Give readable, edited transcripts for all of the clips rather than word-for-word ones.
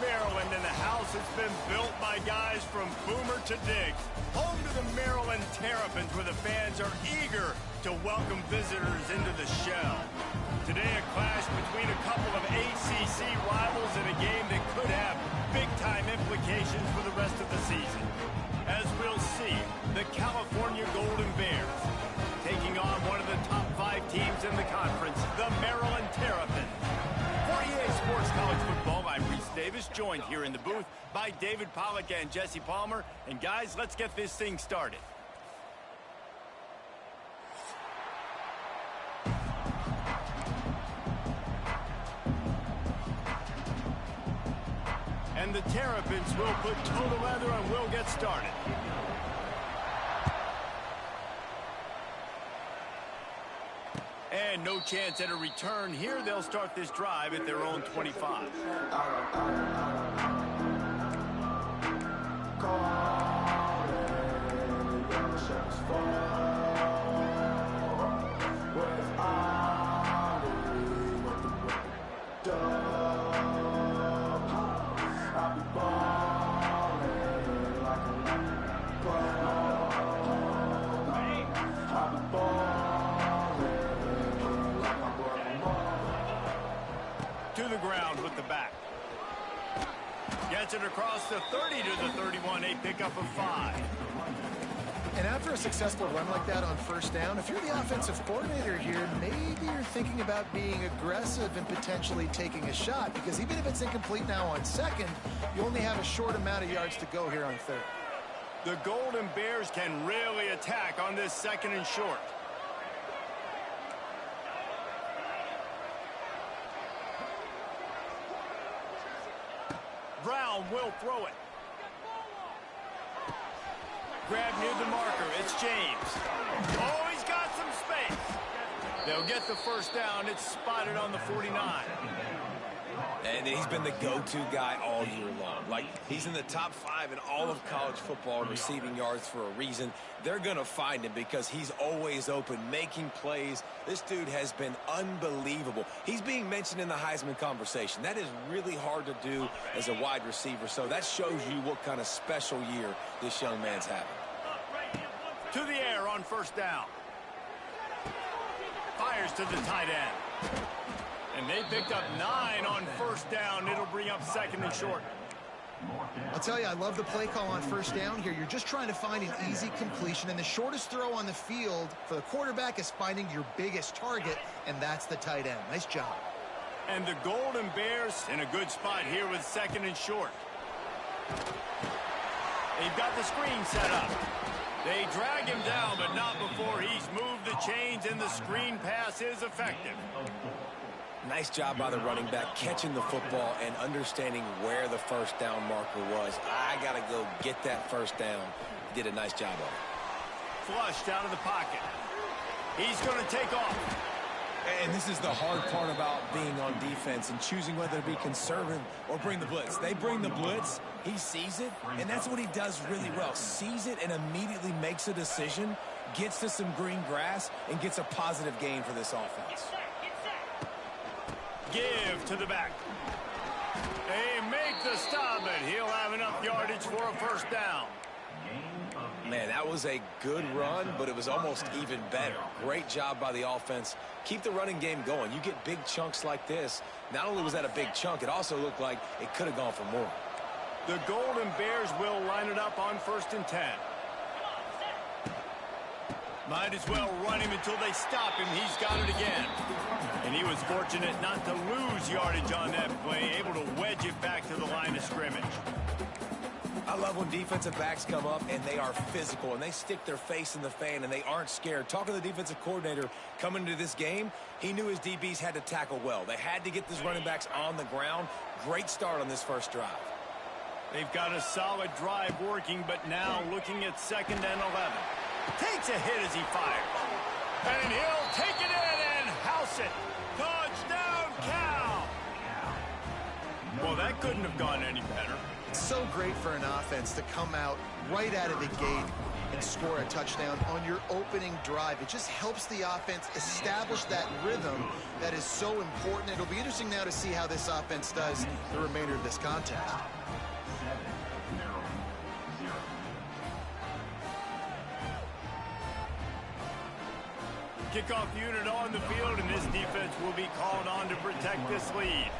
Maryland, and the house has been built by guys from Boomer to Diggs. Home to the Maryland Terrapins, where the fans are eager to welcome visitors into the shell. Today, a clash between a couple of ACC rivals in a game that could have big-time implications for the rest of the season. As we'll see, the California Golden Bears taking on one of the top 5 teams in the conference, the Maryland Terrapins. For EA Sports College Football, I'm Reese Davis, joined here in the booth by David Pollack and Jesse Palmer. And guys, let's get this thing started. And the Terrapins will put toe to leather and will get started. And no chance at a return here. They'll start this drive at their own 25. To the ground with the back. Gets it across the 30 to the 31, a pickup of 5. And after a successful run like that on first down, if you're the offensive coordinator here, maybe you're thinking about being aggressive and potentially taking a shot, because even if it's incomplete now on second, you only have a short amount of yards to go here on third. The Golden Bears can really attack on this second and short. Brown will throw it. Grab near the marker. It's James. Oh, he's got some space. They'll get the first down. It's spotted on the 49. And he's been the go-to guy all year long. Like, he's in the top 5 in all of college football in receiving yards for a reason. They're going to find him because he's always open, making plays. This dude has been unbelievable. He's being mentioned in the Heisman conversation. That is really hard to do as a wide receiver, so that shows you what kind of special year this young man's having. To the air on first down. Fires to the tight end. And they picked up 9 on first down. It'll bring up second and short. I'll tell you, I love the play call on first down here. You're just trying to find an easy completion, and the shortest throw on the field for the quarterback is finding your biggest target, and that's the tight end. Nice job. And the Golden Bears in a good spot here with second and short. They've got the screen set up. They drag him down, but not before he's moved the chains, and the screen pass is effective. Nice job by the running back, catching the football and understanding where the first down marker was. I got to go get that first down. Did a nice job of it. Flushed out of the pocket. He's going to take off. And this is the hard part about being on defense and choosing whether to be conservative or bring the blitz. They bring the blitz, he sees it, and that's what he does really well. Sees it and immediately makes a decision, gets to some green grass, and gets a positive gain for this offense. Give to the back. They make the stop, and he'll have enough yardage for a first down. Man, that was a good run, but it was almost even better. Great job by the offense. Keep the running game going. You get big chunks like this. Not only was that a big chunk, it also looked like it could have gone for more. The Golden Bears will line it up on first and 10. Might as well run him until they stop him. He's got it again. And he was fortunate not to lose yardage on that play, able to wedge it back to the line of scrimmage. I love when defensive backs come up and they are physical and they stick their face in the fan and they aren't scared. Talking to the defensive coordinator coming into this game, he knew his DBs had to tackle well. They had to get these running backs on the ground. Great start on this first drive. They've got a solid drive working, but now looking at 2nd and 11. Takes a hit as he fires. And he'll take it in and house it. Touchdown, Cal! Well, that couldn't have gone any better. It's so great for an offense to come out right out of the gate and score a touchdown on your opening drive. It just helps the offense establish that rhythm that is so important. It'll be interesting now to see how this offense does the remainder of this contest. Kickoff unit on the field, and this defense will be called on to protect this lead.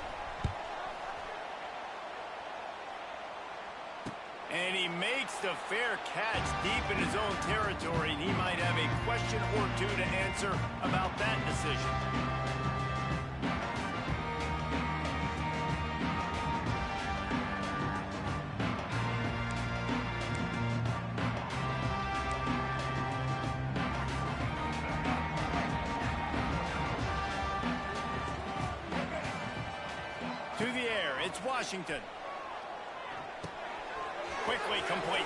And he makes the fair catch deep in his own territory, and he might have a question or two to answer about that decision. To the air, it's Washington. Quickly complete.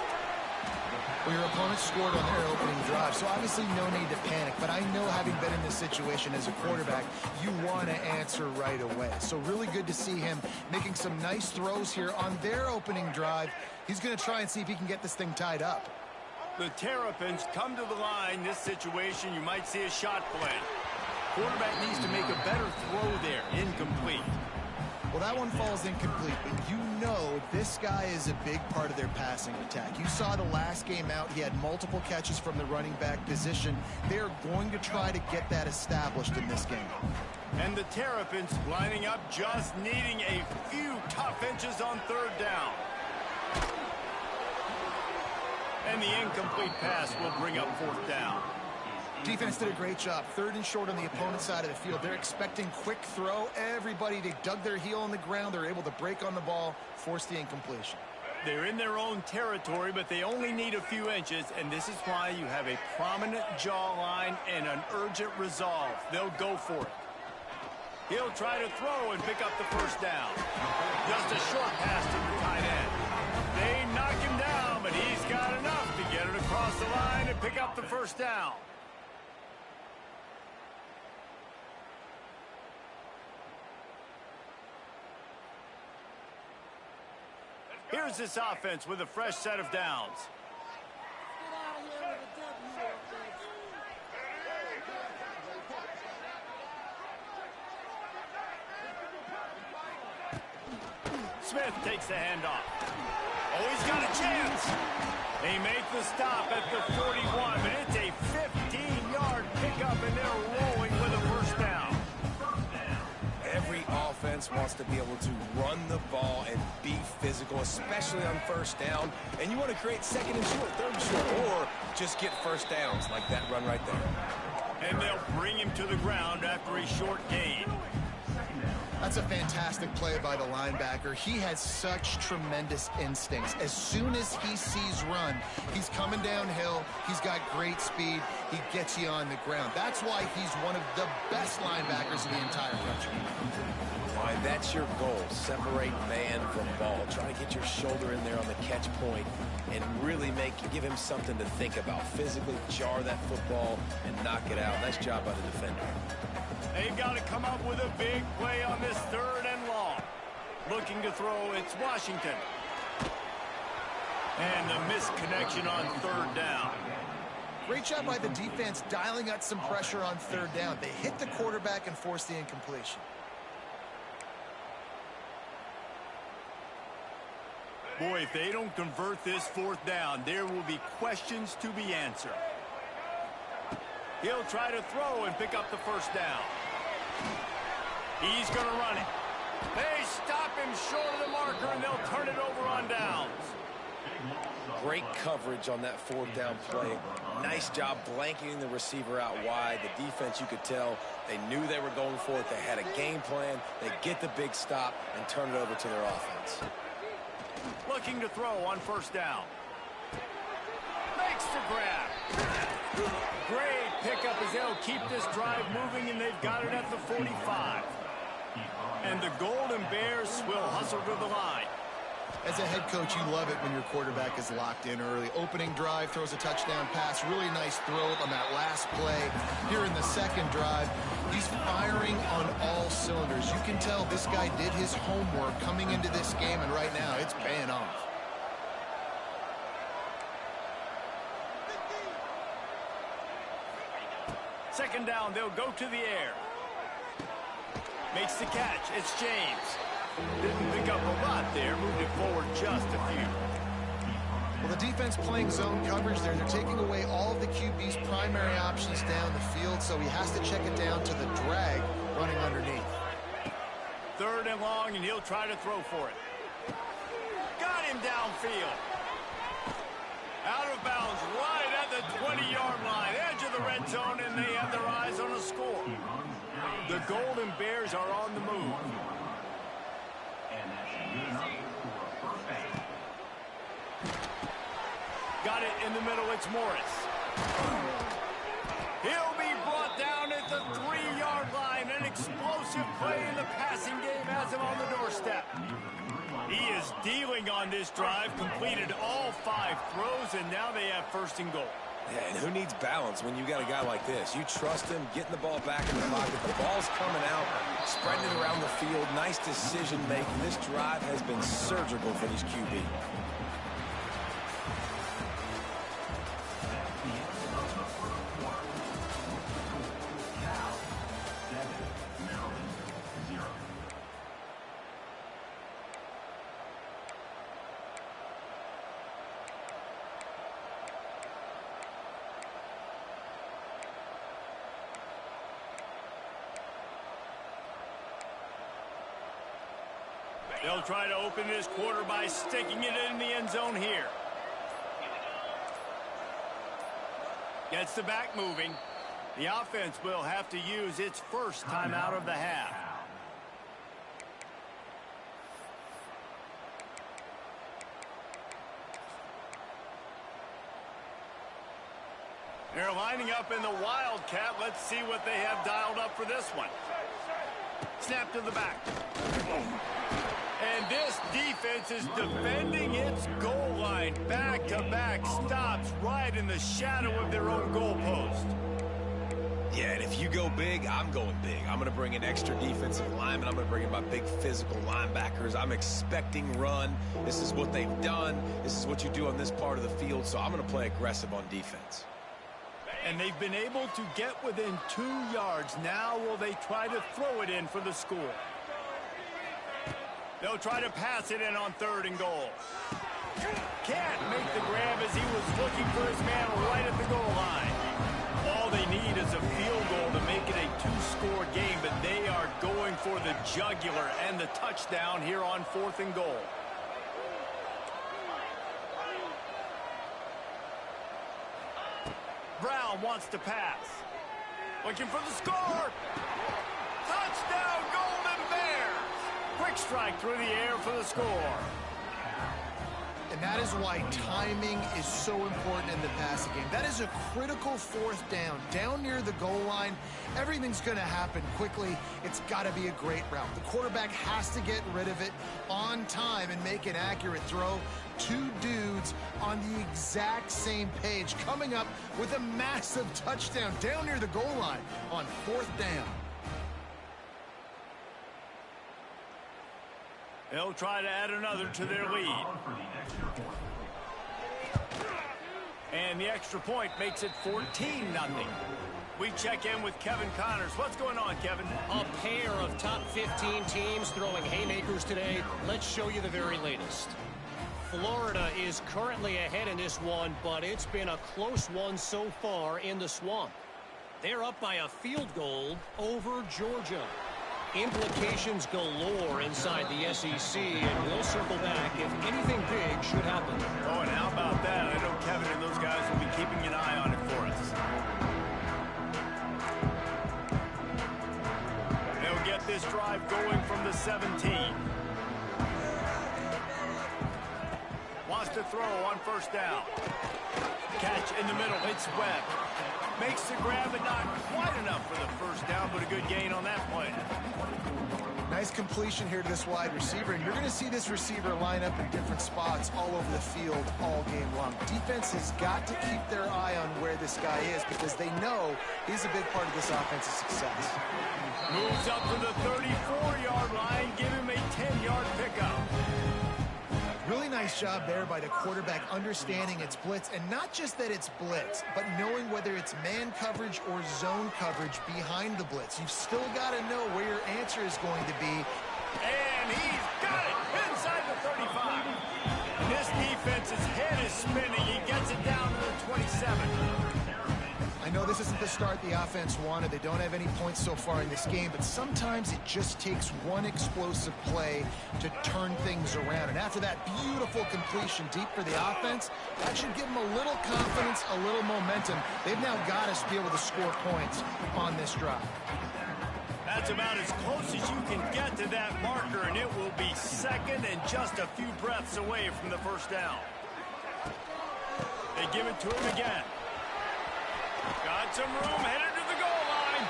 Well, your opponent scored on their opening drive, so obviously no need to panic. But I know, having been in this situation as a quarterback, you want to answer right away. So really good to see him making some nice throws here on their opening drive. He's going to try and see if he can get this thing tied up. The Terrapins come to the line. This situation, you might see a shot play. Quarterback needs to make a better throw there. Incomplete. Well, that one falls incomplete, but you know this guy is a big part of their passing attack. You saw the last game out, he had multiple catches from the running back position. They're going to try to get that established in this game. And the Terrapins lining up, just needing a few tough inches on third down. And the incomplete pass will bring up fourth down. Defense did a great job. Third and short on the opponent's side of the field. They're expecting quick throw. Everybody, they dug their heel on the ground. They're able to break on the ball, force the incompletion. They're in their own territory, but they only need a few inches, and this is why you have a prominent jawline and an urgent resolve. They'll go for it. He'll try to throw and pick up the first down. Just a short pass to the tight end. They knock him down, but he's got enough to get it across the line and pick up the first down. Here's this offense with a fresh set of downs. Smith takes the handoff. Oh, he's got a chance. They make the stop at the 41, but it's a 15-yard pickup, and they're rolling with a first down. Every offense wants to be able to run the ball and be physical, especially on first down. And you want to create second and short, third and short, or just get first downs like that run right there. And they'll bring him to the ground after a short gain. That's a fantastic play by the linebacker. He has such tremendous instincts. As soon as he sees run, he's coming downhill. He's got great speed. He gets you on the ground. That's why he's one of the best linebackers in the entire country. Why, that's your goal. Separate man from ball. Try to get your shoulder in there on the catch point and really give him something to think about. Physically jar that football and knock it out. Nice job by the defender. They've got to come up with a big play on this third and long. Looking to throw, it's Washington. And the misconnection on third down. Great job by the defense dialing up some pressure on third down. They hit the quarterback and forced the incompletion. Boy, if they don't convert this fourth down, there will be questions to be answered. He'll try to throw and pick up the first down. He's going to run it. They stop him short of the marker, and they'll turn it over on downs. Great coverage on that fourth down play. Nice job blanketing the receiver out wide. The defense, you could tell, they knew they were going for it. They had a game plan. They get the big stop and turn it over to their offense. Looking to throw on first down. Makes the grab. Great pickup as they'll keep this drive moving, and they've got it at the 45. And the Golden Bears will hustle to the line. As a head coach, you love it when your quarterback is locked in early. Opening drive, throws a touchdown pass. Really nice throw on that last play. Here in the second drive, he's firing on all cylinders. You can tell this guy did his homework coming into this game, and right now it's paying off. Second down, they'll go to the air. Makes the catch. It's James. Didn't pick up a lot there. Moved it forward just a few. Well, the defense playing zone coverage there. They're taking away all of the QB's primary options down the field, so he has to check it down to the drag running underneath. Third and long, and he'll try to throw for it. Got him downfield. Out of bounds, right at the 20-yard line, edge of the red zone, and they have their eyes on a score. The Golden Bears are on the move. Got it in the middle, it's Morris. He'll be brought down at the 3-yard line. An explosive play in the passing game has him on the doorstep. He is dealing on this drive, completed all 5 throws, and now they have first and goal. Yeah, and who needs balance when you got a guy like this? You trust him, getting the ball back in the pocket. The ball's coming out, spreading it around the field. Nice decision-making. This drive has been surgical for these QB. They'll try to open this quarter by sticking it in the end zone here. Gets the back moving. The offense will have to use its first timeout of the half. They're lining up in the Wildcat. Let's see what they have dialed up for this one. Snap to the back. And this defense is defending its goal line. Back-to-back stops right in the shadow of their own goalpost. Yeah, and if you go big, I'm going big. I'm going to bring in extra defensive linemen. I'm going to bring in my big physical linebackers. I'm expecting run. This is what they've done. This is what you do on this part of the field, so I'm going to play aggressive on defense. And they've been able to get within 2 yards. Now will they try to throw it in for the score? They'll try to pass it in on third and goal. Can't make the grab as he was looking for his man right at the goal line. All they need is a field goal to make it a 2-score game, but they are going for the jugular and the touchdown here on fourth and goal. Brown wants to pass. Looking for the score. Touchdown, Golden Bears. Quick strike through the air for the score. And that is why timing is so important in the passing game. That is a critical fourth down. Down near the goal line, everything's going to happen quickly. It's got to be a great route. The quarterback has to get rid of it on time and make an accurate throw. 2 dudes on the exact same page, coming up with a massive touchdown down near the goal line on fourth down. They'll try to add another to their lead. And the extra point makes it 14-0. We check in with Kevin Connors. What's going on, Kevin? A pair of top 15 teams throwing haymakers today. Let's show you the very latest. Florida is currently ahead in this one, but it's been a close one so far in the Swamp. They're up by a field goal over Georgia. Implications galore inside the SEC, and we'll circle back if anything big should happen. Oh, and how about that? I know Kevin and those guys will be keeping an eye on it for us. They'll get this drive going from the 17. Wants to throw on first down. Catch in the middle. It's Webb. Makes the grab, but not quite enough for the first down, but a good gain on that play. Nice completion here to this wide receiver, and you're going to see this receiver line up in different spots all over the field all game long. Defense has got to keep their eye on where this guy is because they know he's a big part of this offense's success. Moves up to the 34-yard line, give him a 10-yard pickup. Really nice nice job there by the quarterback understanding it's blitz, and not just that it's blitz, but knowing whether it's man coverage or zone coverage behind the blitz. You've still got to know where your answer is going to be. And he's got it inside the 35. This defense's head is spinning. He gets it down to the 27. I know this isn't the start the offense wanted. They don't have any points so far in this game, but sometimes it just takes one explosive play to turn things around. And after that beautiful completion deep for the offense, that should give them a little confidence, a little momentum. They've now got to be able to score points on this drive. That's about as close as you can get to that marker, and it will be second and just a few breaths away from the first down. They give it to him again. Got some room, headed to the goal line,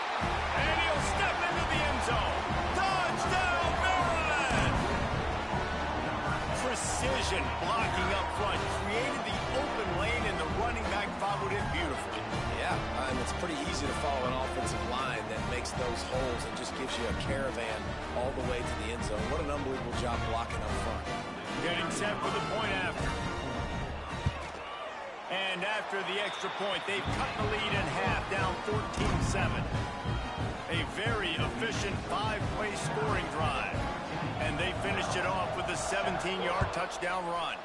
and he'll step into the end zone. Touchdown, Maryland! Precision blocking up front, created the open lane, and the running back followed it beautifully. Yeah, and it's pretty easy to follow an offensive line that makes those holes and just gives you a caravan all the way to the end zone. What an unbelievable job blocking up front. Getting set for the point after. And after the extra point, they've cut the lead in half, down 14-7. A very efficient 5-play scoring drive. And they finished it off with a 17-yard touchdown run.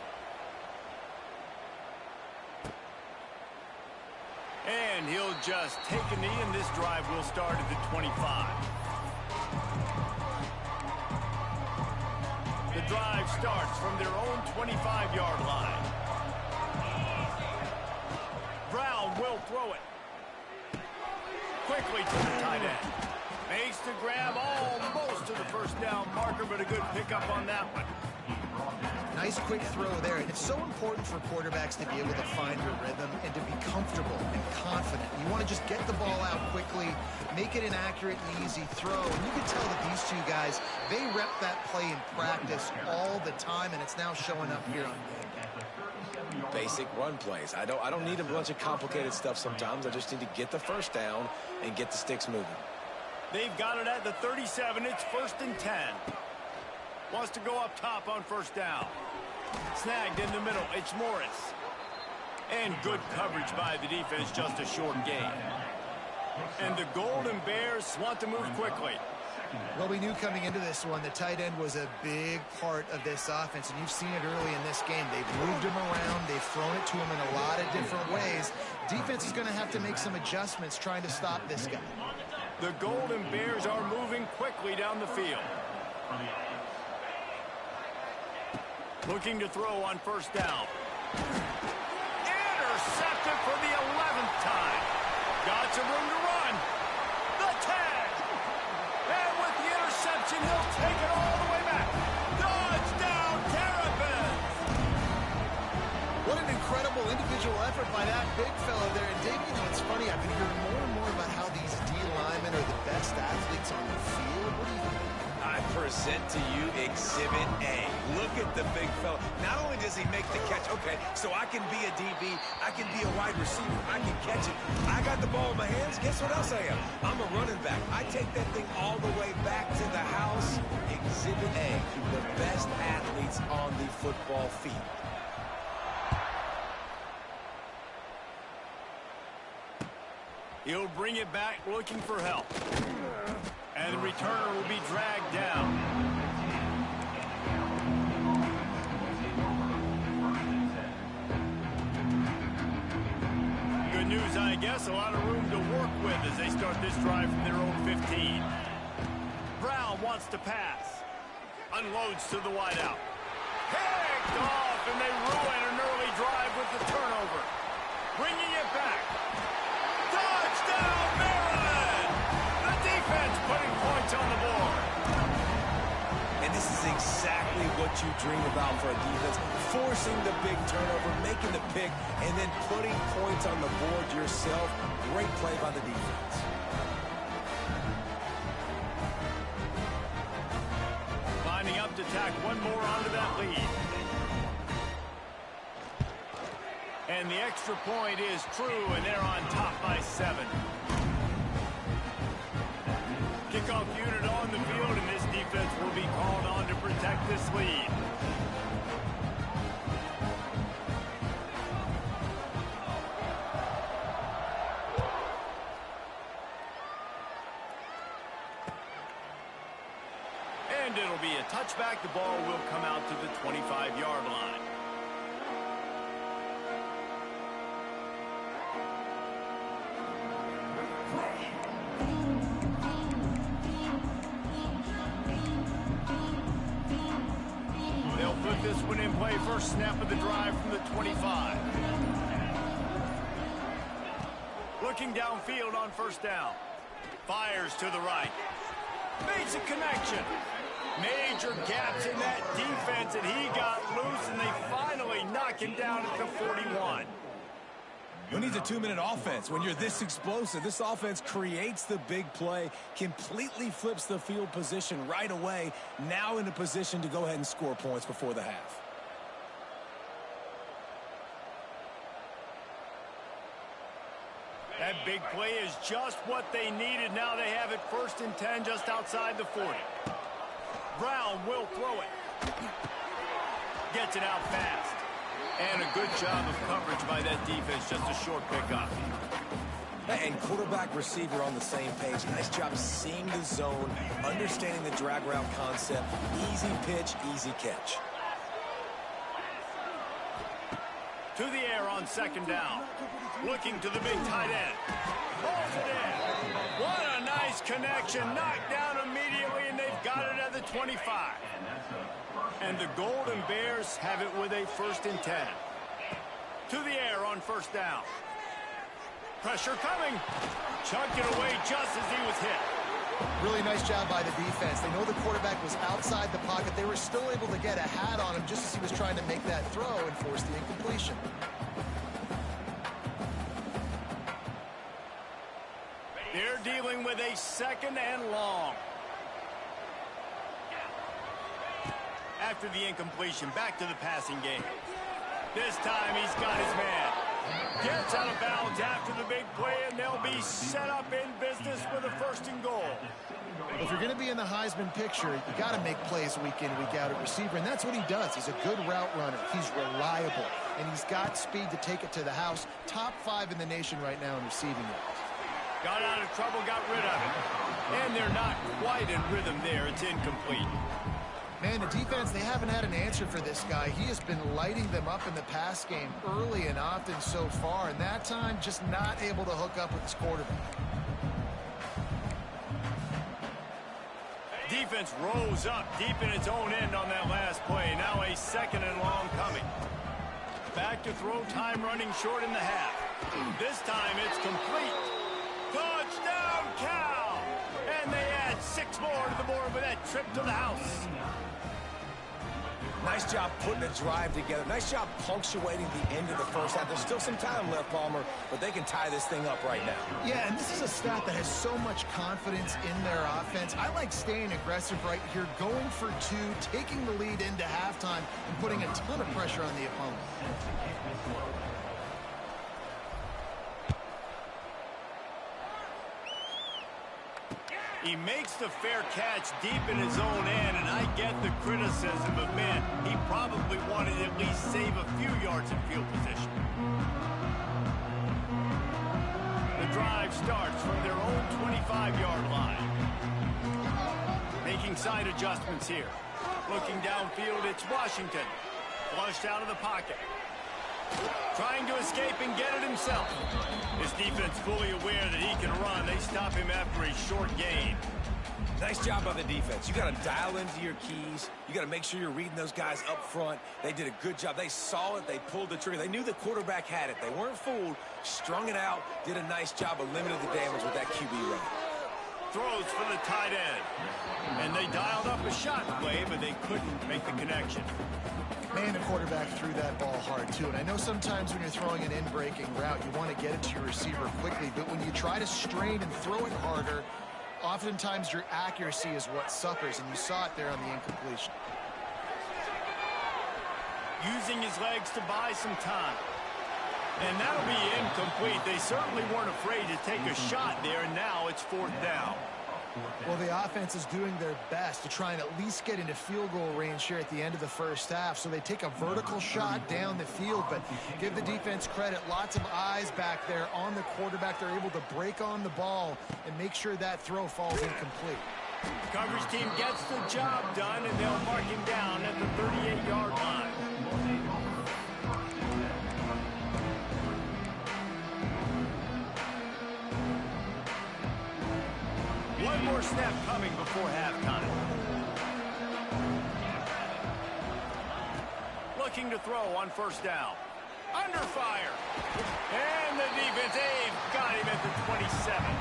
And he'll just take a knee, and this drive will start at the 25. The drive starts from their own 25-yard line. Brown will throw it. Quickly to the tight end. Makes the grab almost to the first down marker, but a good pickup on that one. Nice quick throw there. And it's so important for quarterbacks to be able to find their rhythm and to be comfortable and confident. You want to just get the ball out quickly, make it an accurate and easy throw. And you can tell that these two guys, they rep that play in practice all the time, and it's now showing up here on game. Basic run plays. I don't need a bunch of complicated stuff sometimes. I just need to get the first down and get the sticks moving. They've got it at the 37. It's 1st and 10. Wants to go up top on first down. Snagged in the middle. It's Morris. And good coverage by the defense. Just a short gain. And the Golden Bears want to move quickly. Well, we knew coming into this one the tight end was a big part of this offense, and you've seen it early in this game. They've moved him around. They've thrown it to him in a lot of different ways. Defense is going to have to make some adjustments trying to stop this guy. The Golden Bears are moving quickly down the field. Looking to throw on first down. Intercepted for the 11th time. Got some room to run. The tag. And with the interception, he'll take it all the way back. Touchdown, Terrapins. What an incredible individual effort by that big fella there. And Dave, you know, it's funny. I've been hearing more and more about how these D linemen are the best athletes on the field. What do you think? I present to you Exhibit A. Look at the big fella. Not only does he make the catch, okay, so I can be a DB, I can be a wide receiver, I can catch it. I got the ball in my hands. Guess what else I am? I'm a running back. I take that thing all the way back to the house. Exhibit A, the best athletes on the football field. He'll bring it back looking for help. And the returner will be dragged down. Good news, I guess. A lot of room to work with as they start this drive from their own 15. Brown wants to pass. Unloads to the wideout. Picked off, and they ruin an early drive with the turnover. Bringing it back. Touchdown, Maryland! The defense putting points on the board. And this is exactly what you dream about for a defense. Forcing the big turnover, making the pick, and then putting points on the board yourself. Great play by the defense. Lining up to tack one more onto that lead. And the extra point is true, and they're on top by 7. Kickoff unit on the field, and this defense will be called on to protect this lead. touchback, the ball will come out to the 25-yard line. They'll put this one in play. First snap of the drive from the 25. Looking downfield on first down. Fires to the right. Makes a connection. Major gaps in that defense, and he got loose, and they finally knock him down at the 41. Who needs a 2-minute offense when you're this explosive? This offense creates the big play, completely flips the field position right away, now in a position to go ahead and score points before the half. That big play is just what they needed. Now they have it 1st and 10 just outside the 40. Brown will throw it. Gets it out fast. And a good job of coverage by that defense. Just a short pickup. And quarterback receiver on the same page. Nice job seeing the zone, understanding the drag route concept. Easy pitch, easy catch. To the air on 2nd down. Looking to the big tight end. Pulls it in. What a nice connection. Knocked down immediately, and they've got it at the 25. And the Golden Bears have it with a 1st and 10. To the air on 1st down. Pressure coming. Chucked it away just as he was hit. Really nice job by the defense. They know the quarterback was outside the pocket. They were still able to get a hat on him just as he was trying to make that throw and force the incompletion. They're dealing with a 2nd and long. After the incompletion, back to the passing game. This time he's got his man. Gets out of bounds after the big play, and they'll be set up in business with a 1st and goal. If you're going to be in the Heisman picture, you got to make plays week in, week out at receiver, and that's what he does. He's a good route runner. He's reliable, and he's got speed to take it to the house. Top 5 in the nation right now in receiving yards. Got out of trouble, got rid of it. And they're not quite in rhythm there. It's incomplete. Man, the defense, they haven't had an answer for this guy. He has been lighting them up in the pass game early and often so far, and that time just not able to hook up with his quarterback. Defense rose up deep in its own end on that last play. Now a 2nd and long coming. Back to throw, time running short in the half. This time it's complete. Touchdown, Cal! And they add 6 more to the board with that trip to the house. Nice job putting a drive together. Nice job punctuating the end of the first half. There's still some time left, Palmer, but they can tie this thing up right now. Yeah, and this is a stat that has so much confidence in their offense. I like staying aggressive right here, going for 2, taking the lead into halftime, and putting a ton of pressure on the opponent. He makes the fair catch deep in his own end, and I get the criticism, but man, he probably wanted to at least save a few yards in field position. The drive starts from their own 25-yard line. Making side adjustments here. Looking downfield, it's Washington. Flushed out of the pocket. Trying to escape and get it himself. His defense fully aware that he can run. They stop him after a short gain. Nice job by the defense. You got to dial into your keys. You got to make sure you're reading those guys up front. They did a good job. They saw it. They pulled the trigger. They knew the quarterback had it. They weren't fooled. Strung it out. Did a nice job of limiting the damage with that QB run. Throws for the tight end. And they dialed up a shot play, but they couldn't make the connection. Man, the quarterback threw that ball hard, too. And I know sometimes when you're throwing an in-breaking route, you want to get it to your receiver quickly. But when you try to strain and throw it harder, oftentimes your accuracy is what suffers. And you saw it there on the incompletion. Using his legs to buy some time. And that'll be incomplete. They certainly weren't afraid to take a shot there, and now it's 4th down. Well, the offense is doing their best to try and at least get into field goal range here at the end of the first half. So they take a vertical shot down the field, but give the defense credit. Lots of eyes back there on the quarterback. They're able to break on the ball and make sure that throw falls incomplete. Coverage team gets the job done, and they'll mark him down at the 38-yard line. One more snap coming before halftime. Looking to throw on first down. Under fire. And the defense, they've got him at the 27.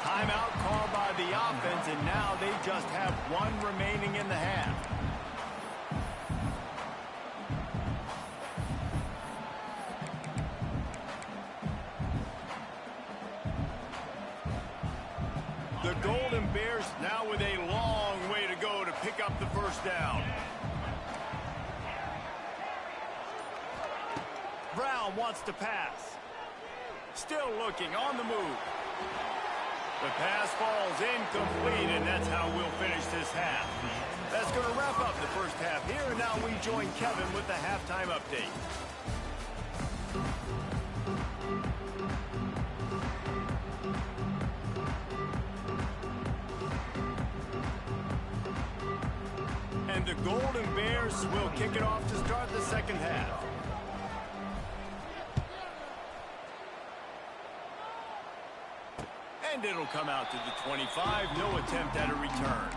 Timeout called by the offense, and now they just have one remaining in the half. The Golden Bears now with a long way to go to pick up the first down. Brown wants to pass. Still looking on the move. The pass falls incomplete, and that's how we'll finish this half. That's going to wrap up the first half here, and now we join Kevin with the halftime update. And the Golden Bears will kick it off to start the second half. And it'll come out to the 25. No attempt at a return.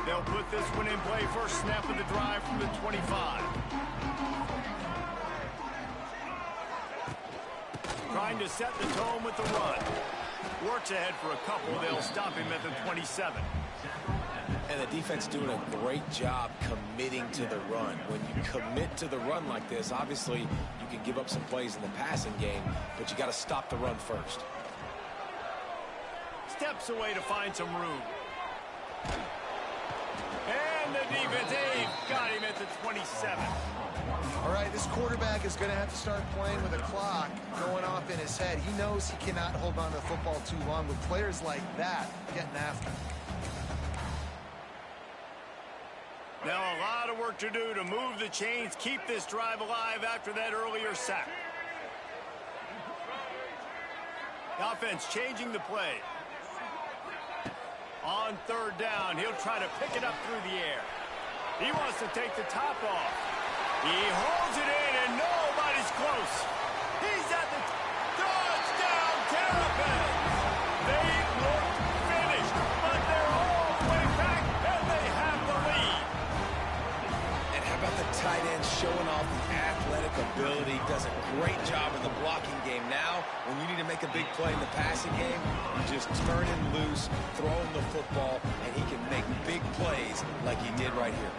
They'll put this one in play. First snap of the drive from the 25. Trying to set the tone with the run. Works ahead for a couple. They'll stop him at the 27. And the defense doing a great job committing to the run. When you commit to the run like this, obviously you can give up some plays in the passing game, but you got to stop the run first. Steps away to find some room. And the defense, they've got him at the 27. All right, this quarterback is going to have to start playing with a clock going off in his head. He knows he cannot hold on to the football too long with players like that getting after him. Now a lot of work to do to move the chains, keep this drive alive after that earlier sack. The offense changing the play. On third down, he'll try to pick it up through the air. He wants to take the top off. He holds it in, and nobody's close. He's at the touchdown, Terrapins. They look finished, but they're all the way back, and they have the lead. And how about the tight end showing off the athletic ability? Does a great job in the blocking game. Now, when you need to make a big play in the passing game, you just turn him loose, throw him the football, and he can make big plays like he did right here.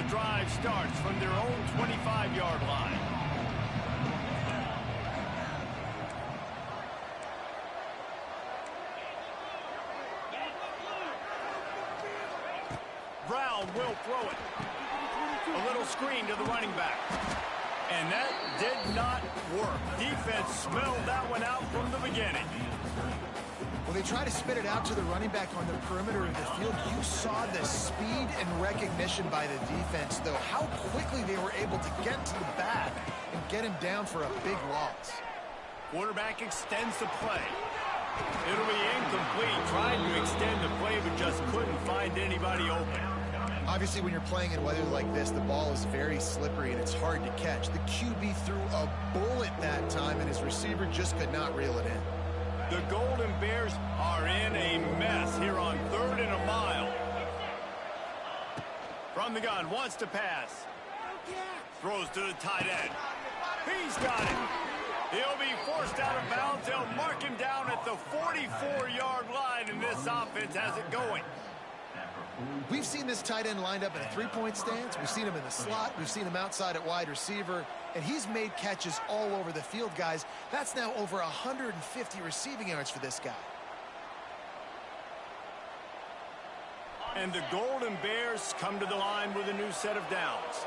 Drive starts from their own 25-yard line. Brown will throw it. A little screen to the running back. And that did not work. Defense smelled that one out from the beginning. When they try to spit it out to the running back on the perimeter of the field, you saw the speed and recognition by the defense, though, how quickly they were able to get to the back and get him down for a big loss. Quarterback extends the play. It'll be incomplete. Trying to extend the play, but just couldn't find anybody open. Obviously, when you're playing in weather like this, the ball is very slippery and it's hard to catch. The QB threw a bullet that time, and his receiver just could not reel it in. The Golden Bears are in a mess here on 3rd and a mile. From the gun, wants to pass. Throws to the tight end. He's got it. He'll be forced out of bounds. They'll mark him down at the 44-yard line, and this offense has it going. We've seen this tight end lined up in a three-point stance. We've seen him in the slot. We've seen him outside at wide receiver. And he's made catches all over the field, guys. That's now over 150 receiving yards for this guy. And the Golden Bears come to the line with a new set of downs.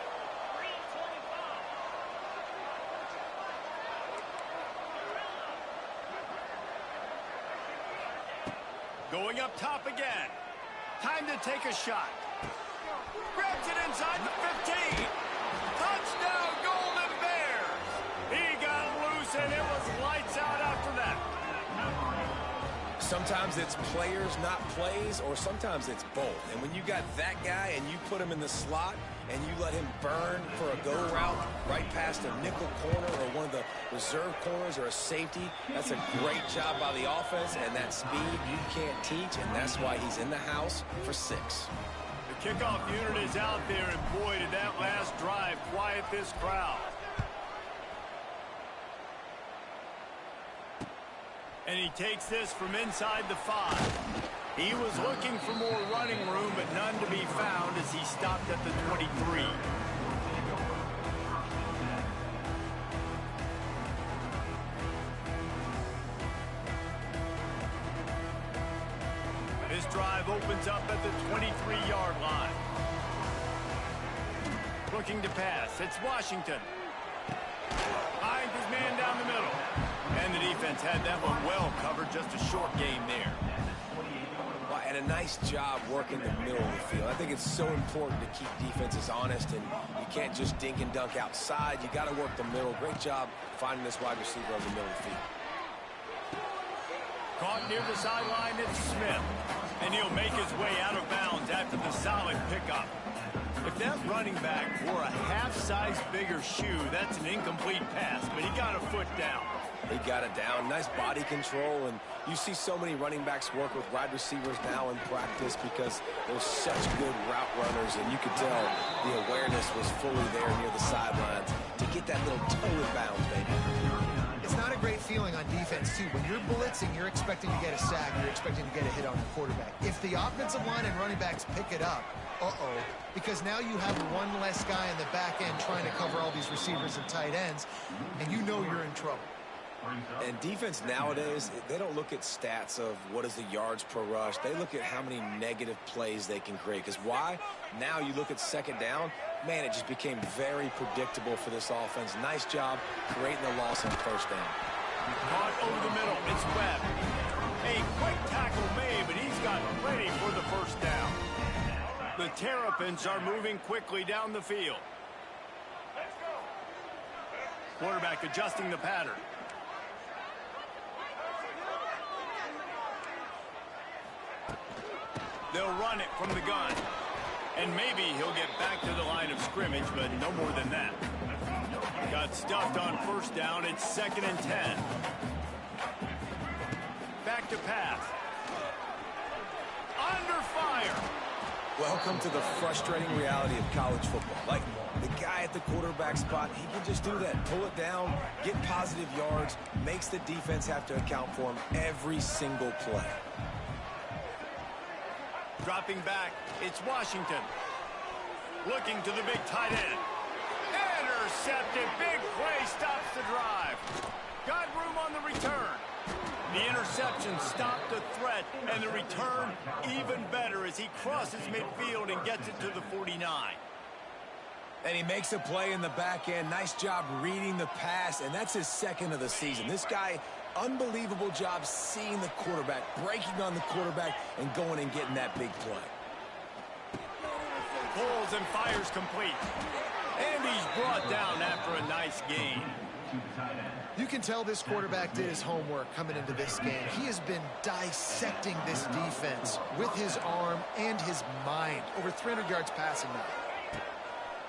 Going up top again. Time to take a shot. Grabs it inside the 15. Touchdown, Golden Bears. He got loose, and it was lights out after that. Sometimes it's players, not plays, or sometimes it's both. And when you got that guy and you put him in the slot and you let him burn for a go route right past a nickel corner or one of the reserve corners or a safety, that's a great job by the offense, and that speed you can't teach, and that's why he's in the house for 6. The kickoff unit is out there, and boy, did that last drive quiet this crowd. And he takes this from inside the 5. He was looking for more running room, but none to be found as he stopped at the 23. This drive opens up at the 23-yard line. Looking to pass. It's Washington. Finds his man down the middle. And the defense had that one well covered. Just a short game there. Well, and a nice job working the middle of the field. I think it's so important to keep defenses honest, and you can't just dink and dunk outside. You got to work the middle. Great job finding this wide receiver on the middle of the field. Caught near the sideline, it's Smith. And he'll make his way out of bounds after the solid pickup. If that running back wore a half-size bigger shoe, that's an incomplete pass, but he got a foot down. He got it down. Nice body control, and you see so many running backs work with wide receivers now in practice because they're such good route runners, and you could tell the awareness was fully there near the sidelines to get that little toe in bounds, baby. It's not a great feeling on defense, too. When you're blitzing, you're expecting to get a sack. You're expecting to get a hit on the quarterback. If the offensive line and running backs pick it up, because now you have one less guy in the back end trying to cover all these receivers and tight ends, and you know you're in trouble. And defense nowadays, they don't look at stats of what is the yards per rush. They look at how many negative plays they can create. Because why? Now you look at second down, man, it just became very predictable for this offense. Nice job creating the loss on first down. Caught over the middle. It's Webb. A quick tackle made, but he's got ready for the first down. The Terrapins are moving quickly down the field. Quarterback adjusting the pattern. They'll run it from the gun. And maybe he'll get back to the line of scrimmage, but no more than that. Got stuffed on first down. It's 2nd and 10. Back to pass. Under fire. Welcome to the frustrating reality of college football. Like, the guy at the quarterback spot, he can just do that. Pull it down, get positive yards, makes the defense have to account for him every single play. Dropping back, it's Washington. Looking to the big tight end. Intercepted. Big play stops the drive. Got room on the return. The interception stopped the threat, and the return even better as he crosses midfield and gets it to the 49. And he makes a play in the back end. Nice job reading the pass, and that's his 2nd of the season. This guy, unbelievable job seeing the quarterback, breaking on the quarterback, and going and getting that big play. Pulls and fires complete. And he's brought down after a nice gain. You can tell this quarterback did his homework coming into this game. He has been dissecting this defense with his arm and his mind. Over 300 yards passing now.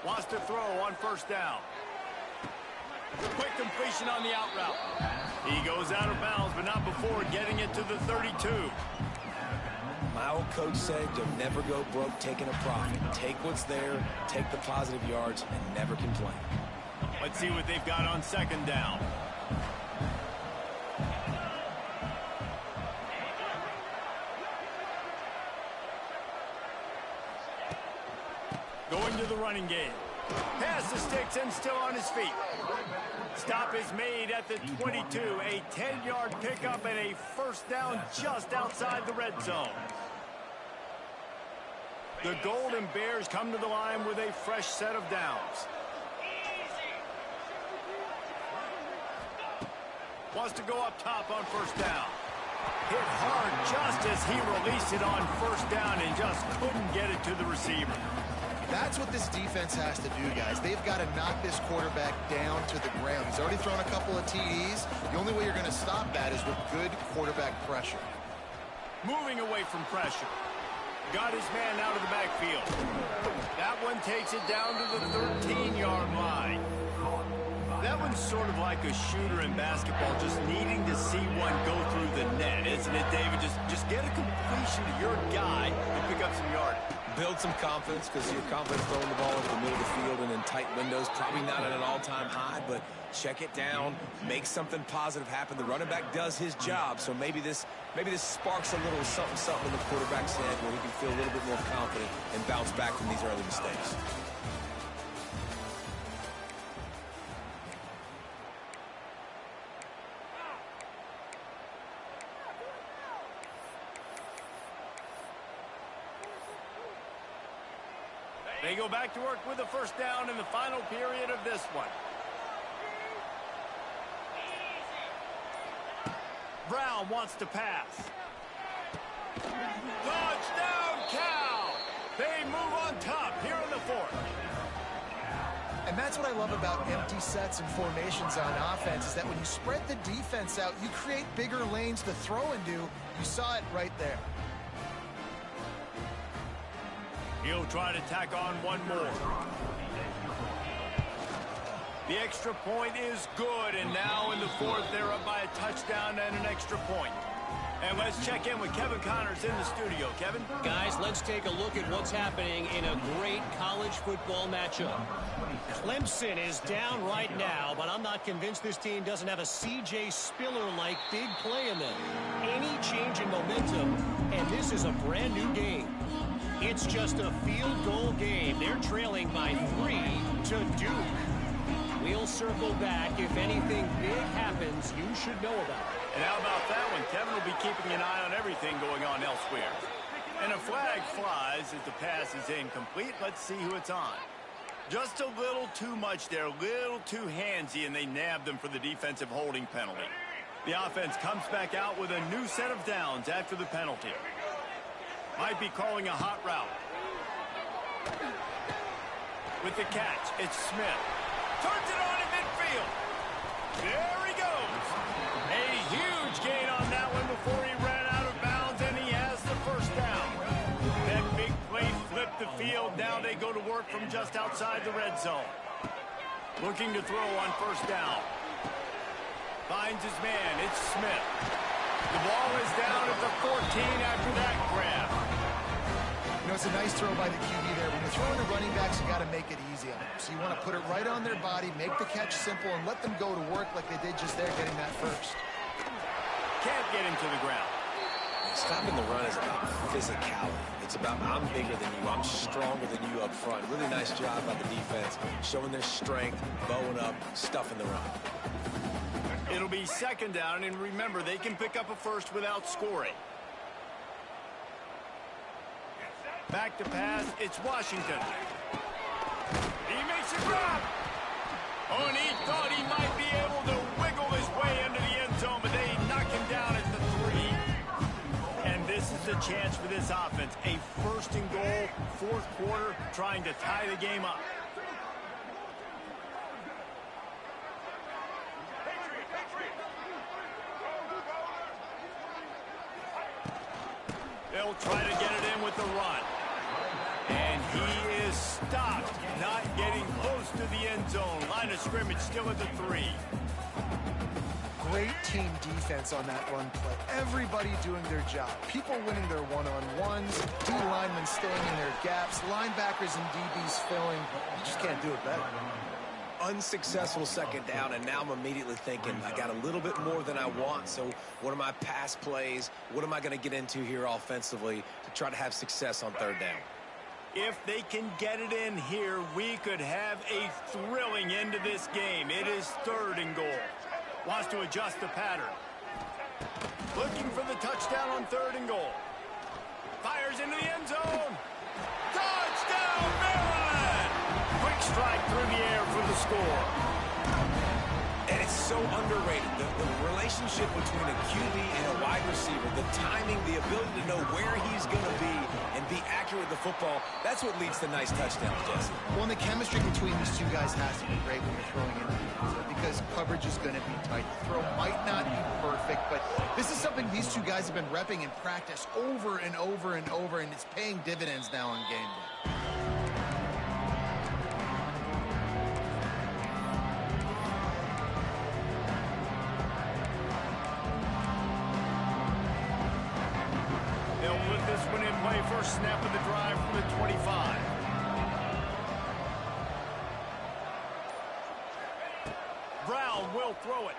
Wants to throw on first down. Quick completion on the out route. He goes out of bounds, but not before getting it to the 32. My old coach said you'll never go broke taking a profit. Take what's there, take the positive yards, and never complain. Let's see what they've got on 2nd down. Going to the running game. Pass the sticks and still on his feet. Stop is made at the 22. A 10-yard pickup and a first down just outside the red zone. The Golden Bears come to the line with a fresh set of downs. Wants to go up top on first down. Hit hard just as he released it on first down and just couldn't get it to the receiver. That's what this defense has to do, guys. They've got to knock this quarterback down to the ground. He's already thrown a couple of TDs. The only way you're going to stop that is with good quarterback pressure. Moving away from pressure. Got his man out of the backfield. That one takes it down to the 13-yard line. That one's sort of like a shooter in basketball, just needing to see one go through the net, isn't it, David? Just get a completion to your guy and pick up some yardage. Build some confidence, because you're confident throwing the ball over the middle of the field and in tight windows. Probably not at an all-time high, but check it down. Make something positive happen. The running back does his job, so maybe this sparks a little something in the quarterback's head where he can feel a little bit more confident and bounce back from these early mistakes. They go back to work with a first down in the final period of this one. Brown wants to pass. Touchdown, Cal! They move on top here in the fourth. And that's what I love about empty sets and formations on offense, is that when you spread the defense out, you create bigger lanes to throw into. You saw it right there. He'll try to tack on one more. The extra point is good, and now in the fourth, they're up by a touchdown and an extra point. And let's check in with Kevin Connors in the studio. Kevin? Guys, let's take a look at what's happening in a great college football matchup. Clemson is down right now, but I'm not convinced this team doesn't have a C.J. Spiller-like big play in them. Any change in momentum, and this is a brand new game. It's just a field goal game. They're trailing by 3 to Duke. We'll circle back. If anything big happens, you should know about it. And how about that one? Kevin will be keeping an eye on everything going on elsewhere. And a flag flies as the pass is incomplete. Let's see who it's on. Just a little too much there, a little too handsy, and they nabbed them for the defensive holding penalty. The offense comes back out with a new set of downs after the penalty. Might be calling a hot route. With the catch, it's Smith. Turns it on in midfield. There he goes. A huge gain on that one before he ran out of bounds, and he has the first down. That big play flipped the field. Now they go to work from just outside the red zone. Looking to throw on first down. Finds his man. It's Smith. The ball is down at the 14 after that grab. You know, it's a nice throw by the QB there. When you're throwing to running backs, you got to make it easy on them. So you want to put it right on their body, make the catch simple, and let them go to work like they did just there, getting that first. Can't get him to the ground. Stopping the run is about physicality. It's about I'm bigger than you, I'm stronger than you up front. Really nice job by the defense, showing their strength, bowing up, stuffing the run. It'll be second down, and remember, they can pick up a first without scoring. Back to pass, it's Washington. He makes a grab. Oh, and he thought he might be able to wiggle his way into the end zone, but they knock him down at the 3. And this is the chance for this offense. A first and goal, fourth quarter, trying to tie the game up. They'll try to get it in with the run. And he is stopped, not getting close to the end zone. Line of scrimmage still at the 3. Great team defense on that run play. Everybody doing their job. People winning their one-on-ones, D linemen staying in their gaps, linebackers and DBs filling. You just can't do it better. Unsuccessful second down, and now I'm immediately thinking I got a little bit more than I want, so what are my pass plays? What am I going to get into here offensively to try to have success on third down? If they can get it in here, we could have a thrilling end to this game. It is third and goal. Wants to adjust the pattern. Looking for the touchdown on third and goal. Fires into the end zone. Touchdown, Maryland! Quick strike through the air for the score. And it's so underrated. The relationship between a QB and a wide receiver, the timing, the ability to know where he's going to be and be accurate with the football, that's what leads to nice touchdowns, Jesse. Well, and the chemistry between these two guys has to be great when you're throwing in the field because coverage is going to be tight. The throw might not be perfect, but this is something these two guys have been repping in practice over and over and over, and it's paying dividends now on game day. They'll put this one in play. First snap of the drive from the 25. Brown will throw it.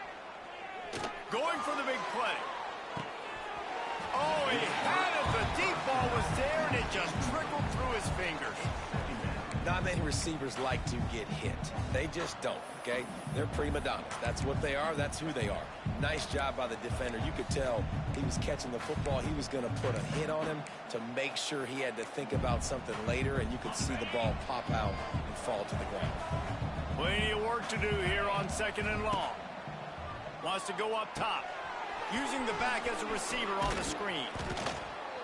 Going for the big play. Oh, he had it. The deep ball was there, and it just trickled through his fingers. Not many receivers like to get hit. They just don't, okay? They're prima donnas. That's what they are. That's who they are. Nice job by the defender. You could tell he was catching the football. He was going to put a hit on him to make sure he had to think about something later, and you could see the ball pop out and fall to the ground. Plenty of work to do here on 2nd and long. Wants to go up top. Using the back as a receiver on the screen.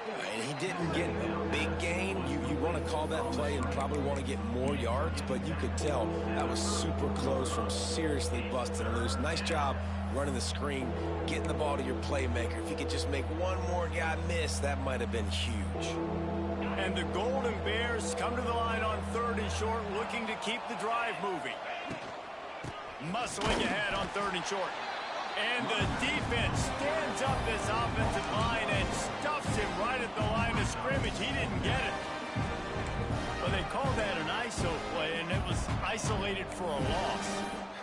And he didn't get a big gain. You want to call that play and probably want to get more yards, but you could tell that was super close from seriously busting loose. Nice job running the screen, getting the ball to your playmaker. If you could just make one more guy miss, that might have been huge. And the Golden Bears come to the line on 3rd and short, looking to keep the drive moving. Muscling ahead on 3rd and short. And the defense stands up this offensive line and stuffs him right at the line of scrimmage. He didn't get it. Well, they called that an ISO play, and it was isolated for a loss.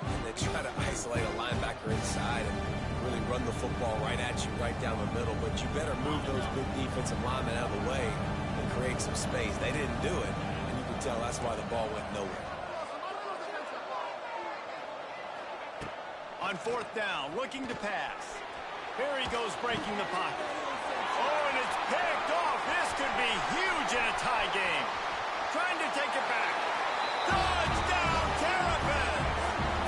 And they try to isolate a linebacker inside and really run the football right at you, right down the middle. But you better move those big defensive linemen out of the way and create some space. They didn't do it, and you can tell that's why the ball went nowhere. On 4th down, looking to pass. Here he goes, breaking the pocket. Oh, and it's picked off. This could be huge in a tie game. Trying to take it back. Touchdown, Terrapin!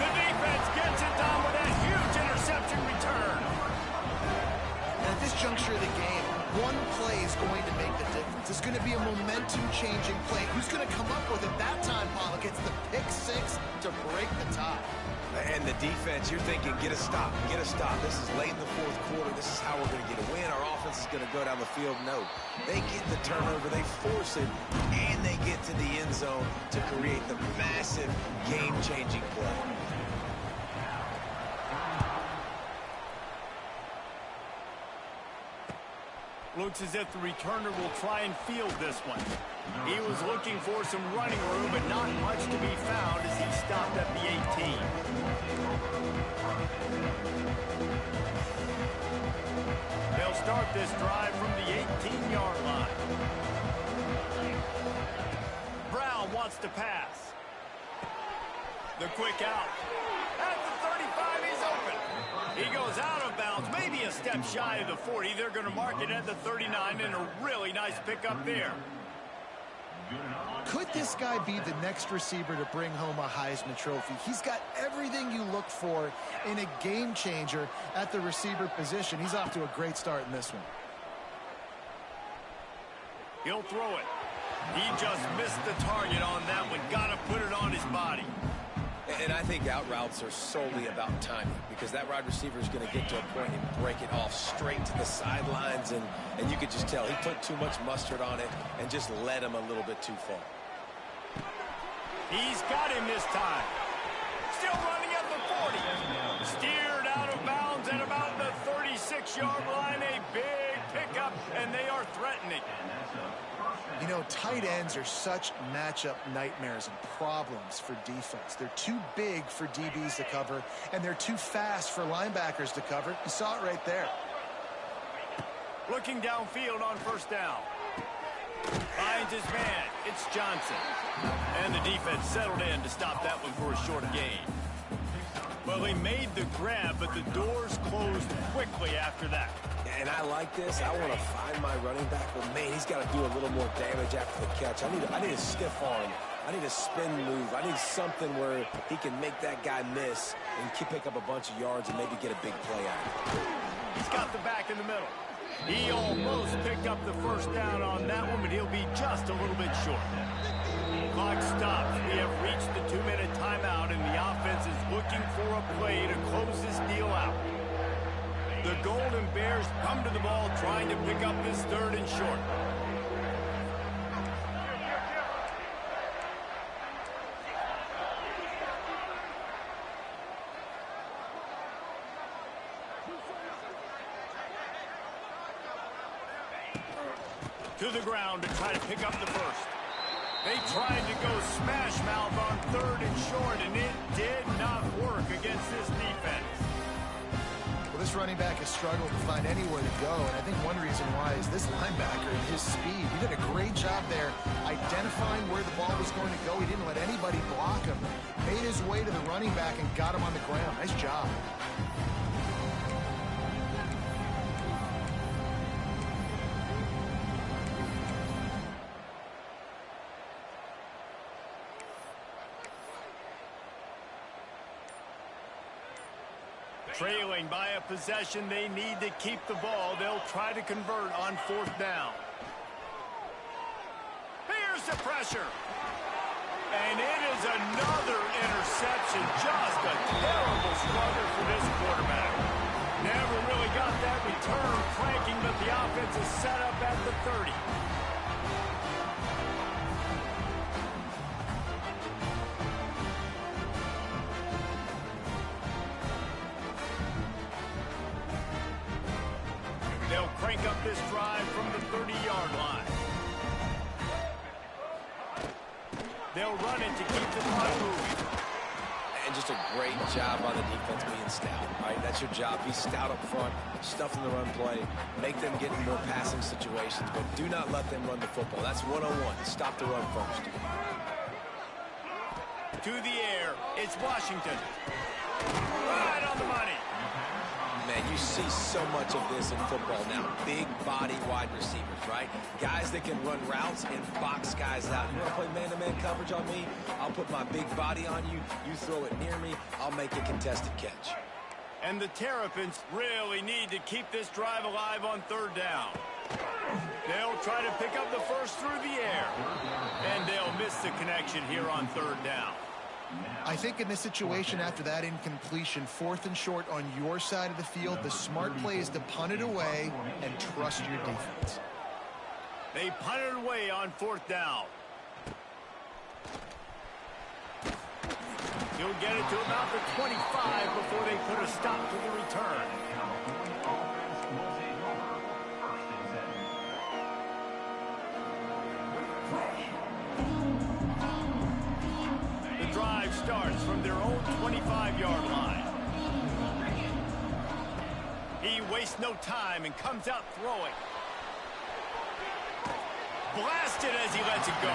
The defense gets it done with that huge interception return. And at this juncture of the game, one play is going to make the difference. It's going to be a momentum-changing play. Who's going to come up with it that time, Pollock? It's the pick 6 to break the tie. And the defense, you're thinking, get a stop, get a stop. This is late in the 4th quarter. This is how we're going to get a win. Our offense is going to go down the field. No, they get the turnover, they force it, and they get to the end zone to create the massive game-changing play. Looks as if the returner will try and field this one. He was looking for some running room, but not much to be found as he stopped at the 18. They'll start this drive from the 18-yard line. Brown wants to pass. The quick out. At the 35, he's open. He goes out of bounds, maybe a step shy of the 40. They're going to mark it at the 39, and a really nice pickup there. Could this guy be the next receiver to bring home a Heisman Trophy? He's got everything you look for in a game changer at the receiver position. He's off to a great start in this one. He'll throw it. He just missed the target on that one. Got to put it on his body. And I think out routes are solely about timing because that wide receiver is going to get to a point and break it off straight to the sidelines, and you could just tell he put too much mustard on it and just led him a little bit too far. He's got him this time. Still running at the 40. Steered out of bounds at about the 36-yard line. A big pickup, and they are threatening. You know, tight ends are such matchup nightmares and problems for defense. They're too big for DBs to cover, and they're too fast for linebackers to cover. You saw it right there. Looking downfield on 1st down. Finds his man. It's Johnson. And the defense settled in to stop that one for a short gain. Well, he made the grab, but the doors closed quickly after that. And I like this. I want to find my running back. Well, man, he's got to do a little more damage after the catch. I need a stiff arm I need a spin move. I need something where he can make that guy miss and pick up a bunch of yards and maybe get a big play out of it. He's got the back in the middle. He almost picked up the first down on that one, but he'll be just a little bit short. Clock stops. We have reached the 2-minute timeout, and the offense is looking for a play to close this deal out. The Golden Bears come to the ball trying to pick up this 3rd and short. To the ground to try to pick up the first. They tried to go smash mouth on 3rd and short, and it did not work against this defense. Well, this running back has struggled to find anywhere to go, and I think one reason why is this linebacker and his speed. He did a great job there identifying where the ball was going to go. He didn't let anybody block him. Made his way to the running back and got him on the ground. Nice job. Trailing by a possession, they need to keep the ball. They'll try to convert on 4th down. Here's the pressure. And it is another interception. Just a terrible struggle for this quarterback. Never really got that return cranking, but the offense is set up at the 30. They'll crank up this drive from the 30-yard line. They'll run it to keep the clock moving. And just a great job on the defense being stout, right? That's your job. Be stout up front, stuff in the run play, make them get in more passing situations, but do not let them run the football. That's one-on-one. Stop the run first. To the air, it's Washington. Right on the money. Man, you see so much of this in football now. Big body wide receivers, right? Guys that can run routes and box guys out. You want to play man-to-man coverage on me? I'll put my big body on you. You throw it near me, I'll make a contested catch. And the Terrapins really need to keep this drive alive on 3rd down. They'll try to pick up the first through the air. And they'll miss the connection here on 3rd down. I think in this situation, after that incompletion, 4th and short on your side of the field, the smart play is to punt it away and trust your defense. They punt it away on 4th down. He'll get it to about the 25 before they put a stop to the return. The drive starts from their own 25-yard line. He wastes no time and comes out throwing. Blasted as he lets it go.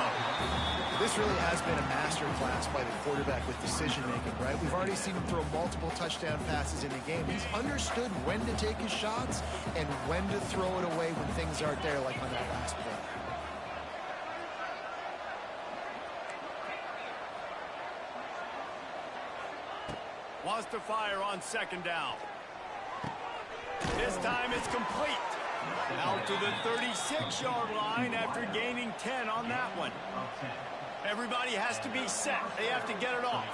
This really has been a master class by the quarterback with decision-making, right? We've already seen him throw multiple touchdown passes in the game. He's understood when to take his shots and when to throw it away when things aren't there, like on that last play. Wants to fire on 2nd down. This time it's complete. Out to the 36-yard line after gaining 10 on that one. Everybody has to be set. They have to get it off.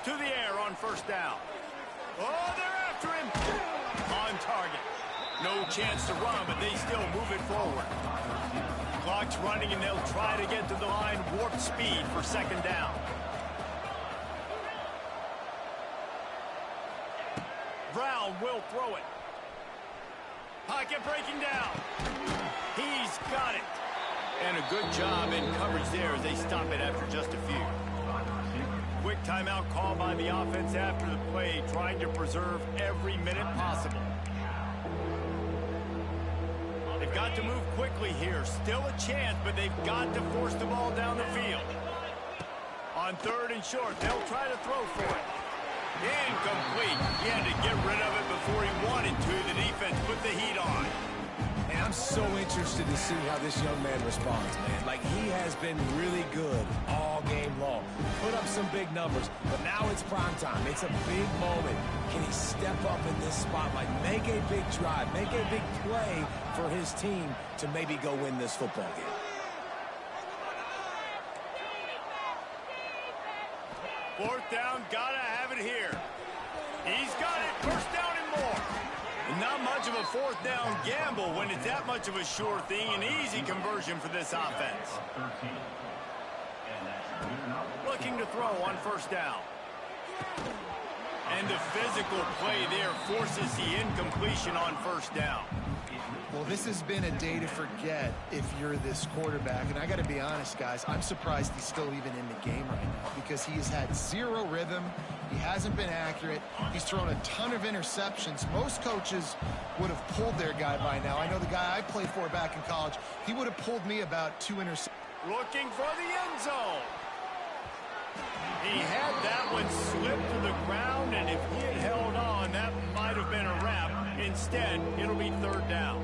To the air on 1st down. Oh, they're after him. On target. No chance to run, but they still move it forward. Clock's running, and they'll try to get to the line warp speed for 2nd down. Brown will throw it. Pocket breaking down. He's got it. And a good job in coverage there as they stop it after just a few. Quick timeout call by the offense after the play, trying to preserve every minute possible. They've got to move quickly here. Still a chance, but they've got to force the ball down the field. On 3rd and short, they'll try to throw for it. Incomplete. He had to get rid of it before he wanted to. The defense put the heat on. And I'm so interested to see how this young man responds, man. Like, he has been really good all game long. Put up some big numbers, but now it's prime time. It's a big moment. Can he step up in this spotlight, make a big drive, make a big play for his team to maybe go win this football game? Fourth down, gotta have it here. He's got it, first down and more. Not much of a fourth down gamble when it's that much of a sure thing, an easy conversion for this offense. Looking to throw on first down. And the physical play there forces the incompletion on first down. Well, this has been a day to forget if you're this quarterback. And I got to be honest, guys, I'm surprised he's still even in the game right now because he has had zero rhythm. He hasn't been accurate. He's thrown a ton of interceptions. Most coaches would have pulled their guy by now. I know the guy I played for back in college, he would have pulled me about 2 interceptions. Looking for the end zone. He had that one slip to the ground, and if he had held on, that might have been a wrap. Instead, it'll be third down.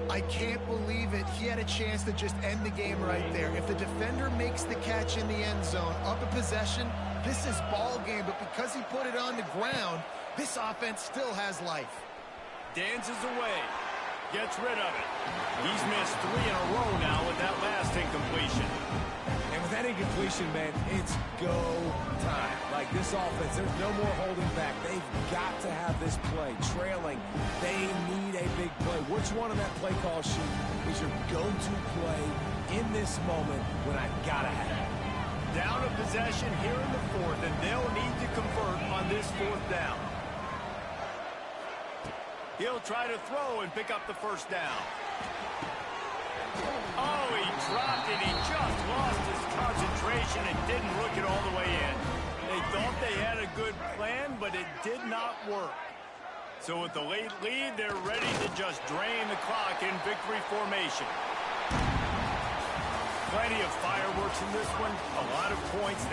I can't believe it. He had a chance to just end the game right there. If the defender makes the catch in the end zone, up a possession, this is ball game. But because he put it on the ground, this offense still has life. Dances away. Gets rid of it. He's missed 3 in a row now with that last incompletion. And with that incompletion, man, it's go time. Like this offense, there's no more holding back. They've got to have this play. Trailing, they need a big play. Which one on that play call sheet is your go-to play in this moment when I gotta have it? Down a possession here in the fourth, and they'll need to convert on this fourth down. He'll try to throw and pick up the first down. Oh, he dropped it. He just lost his concentration and didn't look it all the way in. They thought they had a good plan, but it did not work. So with the late lead, they're ready to just drain the clock in victory formation. Plenty of fireworks in this one. A lot of points there.